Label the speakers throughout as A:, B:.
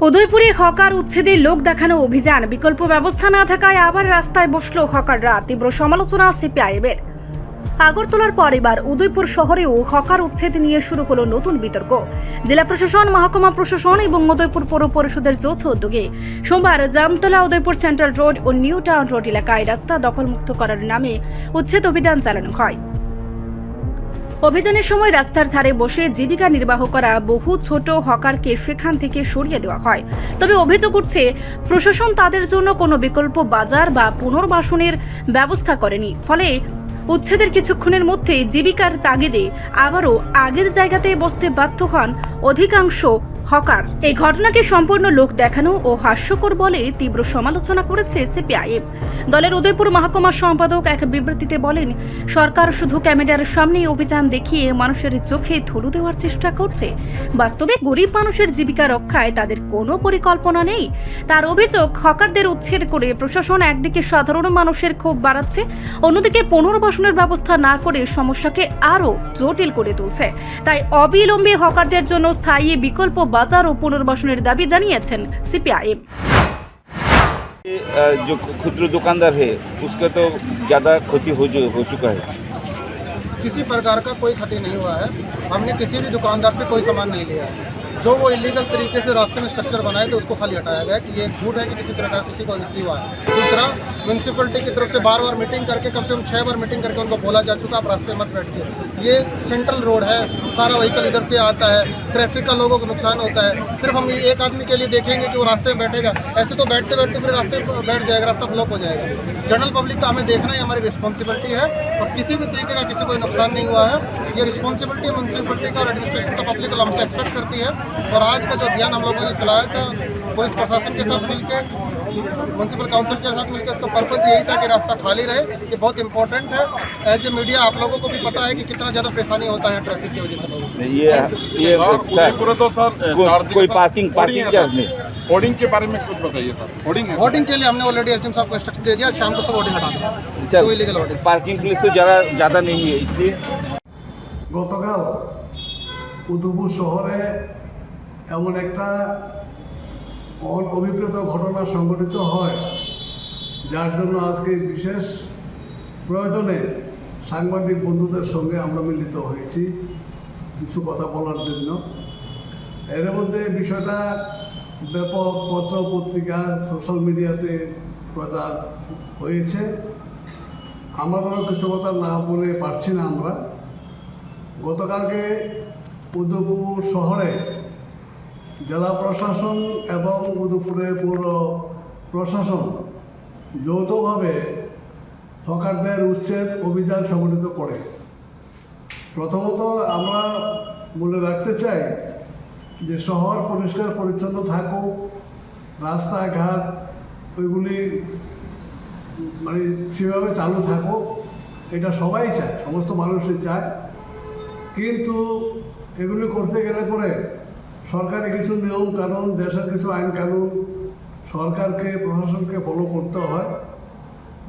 A: উদয়পুরে হকার উচ্ছেদে লোক দেখানো অভিযান, বিকল্প ব্যবস্থা না থাকায় আবার রাস্তায় বসলো হকাররা। তীব্র সমালোচনা সিপিআইএমের। আগরতলার পর এবার উদয়পুর শহরেও হকার উচ্ছেদ নিয়ে শুরু হলো নতুন বিতর্ক। জেলা প্রশাসন, মহকুমা প্রশাসন এবং উদয়পুর পৌর পরিষদের যৌথ উদ্যোগে সোমবার জামতলা, উদয়পুর সেন্ট্রাল রোড ও নিউ টাউন রোড এলাকায় রাস্তা দখলমুক্ত করার নামে উচ্ছেদ অভিযান চালানো হয়। অভিযানের সময় রাস্তার ধারে বসে জীবিকা নির্বাহ করা বহু ছোট হকারকে সেখান থেকে সরিয়ে দেওয়া হয়। তবে অভিযোগ উঠছে, প্রশাসন তাদের জন্য কোনো বিকল্প বাজার বা পুনর্বাসনের ব্যবস্থা করেনি। ফলে উচ্ছেদের কিছুক্ষণের মধ্যে জীবিকার তাগিদে আবারও আগের জায়গাতে বসতে বাধ্য হন অধিকাংশ হকার। এই ঘটনাকে সম্পূর্ণ লোক দেখানো ও হাস্যকর বলে তীব্র সমালোচনা করেছে সিপিআইএম। দলের উদয়পুর মহকুমার সম্পাদক এক বিবৃতিতে বলেন, সরকার শুধু ক্যামেরার সামনে অভিযান দেখিয়ে মানুষের চোখে ধুলো দেওয়ার চেষ্টা করছে। বাস্তবে গরিব মানুষের জীবিকা রক্ষায় তাদের কোনো পরিকল্পনা নেই। তার অভিযোগ, হকারদের উচ্ছেদ করে প্রশাসন একদিকে সাধারণ মানুষের ক্ষোভ বাড়াচ্ছে, অন্যদিকে পুনর্বাসনের ব্যবস্থা না করে সমস্যাকে আরও জটিল করে তুলছে। তাই অবিলম্বে হকারদের জন্য স্থায়ী বিকল্প বাজার ও পুনর্বাসনের দাবি জানিয়েছেন সিপিআইএম।
B: जो खुदरा दुकानदार है उसका तो ज़्यादा क्षति हो चुका है।
C: किसी प्रकार का कोई क्षति नहीं हुआ है। हमने किसी भी दुकानदार से कोई सामान नहीं लिया है। जो वो इलीगल तरीके से रास्ते में स्ट्रक्चर बनाए थे उसको खाली हटाया गया कि ये झूठ है कि किसी तरह का किसी को क्षति हुआ है। दूसरा, म्यूनसिपलिटी की तरफ से बार बार मीटिंग करके कम से कम 6 बार मीटिंग करके उनको बोला जा चुका, आप रास्ते मत बैठिए। ये सेंट्रल रोड है, सारा व्हीकल इधर से आता है, ट्रैफिक का लोगों को नुकसान होता है। सिर्फ हम ये एक आदमी के लिए देखेंगे कि वो रास्ते में बैठेगा, ऐसे तो बैठते बैठते फिर रास्ते बैठ जाएगा, रास्ता ब्लॉक हो जाएगा। जनरल पब्लिक का हमें देखना ही हमारी रिस्पॉन्सिबिलिटी है और किसी भी तरीके का किसी कोई नुकसान नहीं हुआ है। ये रिस्पॉन्सिबिलिटी म्यूनसिपलिटी का और एडमिनिस्ट्रेशन का पब्लिक हमसे एक्सपेक्ट करती है। और आज का जो अभियान हम लोगों ने चलाया था पुलिस प्रशासन के साथ मिलकर, म्यूनसिपल काउंसिल के साथ मिलकर, इसका पर्पज़ यही था कि रास्ता खाली रहे। ये बहुत इंपॉर्टेंट है। एज ए मीडिया आप लोगों को भी पता है कि कितना ज़्यादा परेशानी होता है ट्रैफिक की वजह से लोगों को।
B: ये
D: पूरा तो सर
B: कोई पार्किंग चार्ज नहीं।
D: होर्डिंग के बारे में कुछ बताइए सर।
C: होर्डिंग के लिए हमने ऑलरेडी एसडीएम साहब को इंस्ट्रक्शन दे दिया, शाम को सब होर्डिंग हटा देंगे।
B: सर,
C: तो इलीगल होर्डिंग
B: पार्किंग प्लेस तो ज़्यादा नहीं है, इसलिए
E: গতকাল উদয়পুর শহরে এমন একটা অভিপ্রেত ঘটনা সংঘটিত হয়, যার জন্য আজকে বিশেষ প্রয়োজনে সাংবাদিক বন্ধুদের সঙ্গে আমরা মিলিত হয়েছি কিছু কথা বলার জন্য। এর মধ্যে বিষয়টা ব্যাপক পত্র পত্রিকা, সোশ্যাল মিডিয়াতে প্রচার হয়েছে। আমাদেরও কিছু কথা না বলে পারছি না আমরা। গতকালকে উদয়পুর শহরে জেলা প্রশাসন এবং উদয়পুরের পৌর প্রশাসন যৌথভাবে হকারদের উচ্ছেদ অভিযান সংগঠিত করে। প্রথমত আমরা বলে রাখতে চাই যে শহর পরিষ্কার পরিচ্ছন্ন থাকুক, রাস্তাঘাট ওইগুলি মানে সেভাবে চালু থাকুক, এটা সবাই চায়, সমস্ত মানুষই চায়। কিন্তু এগুলি করতে গেলে পরে সরকারি কিছু নিয়ম কানুন, দেশের কিছু আইন কানুন সরকারকে, প্রশাসনকে ফলো করতে হয়।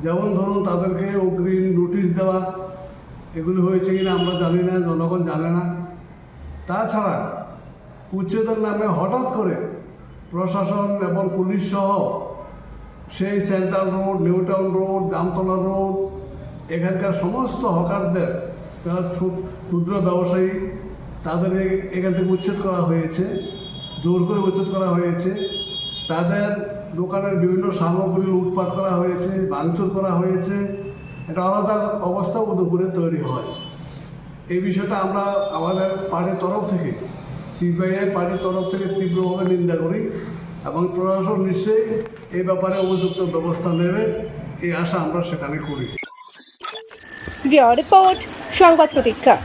E: যেমন ধরুন, তাদেরকে অগ্রিম নোটিশ দেওয়া, এগুলি হয়েছে কিনা আমরা জানি না, জনগণ জানে না। তাছাড়া উচ্ছেদের নামে হঠাৎ করে প্রশাসন এবং পুলিশ সহ সেই central road, new town road, Jamtala road এখানকার সমস্ত হকারদের, যারা ক্ষুদ্র ব্যবসায়ী, তাদের এখান থেকে উচ্ছেদ করা হয়েছে, জোর করে উচ্ছেদ করা হয়েছে। তাদের দোকানের বিভিন্ন সামগ্রী লুটপাট করা হয়েছে, ভাঙচুর করা হয়েছে। একটা আলাদা অবস্থা উদয়পুরে তৈরি হয়। এই বিষয়টা আমরা আমাদের পার্টির তরফ থেকে, সিপিআই পার্টির তরফ থেকে তীব্রভাবে নিন্দা করি এবং প্রশাসন নিশ্চয়ই এই ব্যাপারে উপযুক্ত ব্যবস্থা নেবে, এই আশা আমরা সেখানে করি।
A: রিপোর্ট সংবাদ প্রতীক্ষা।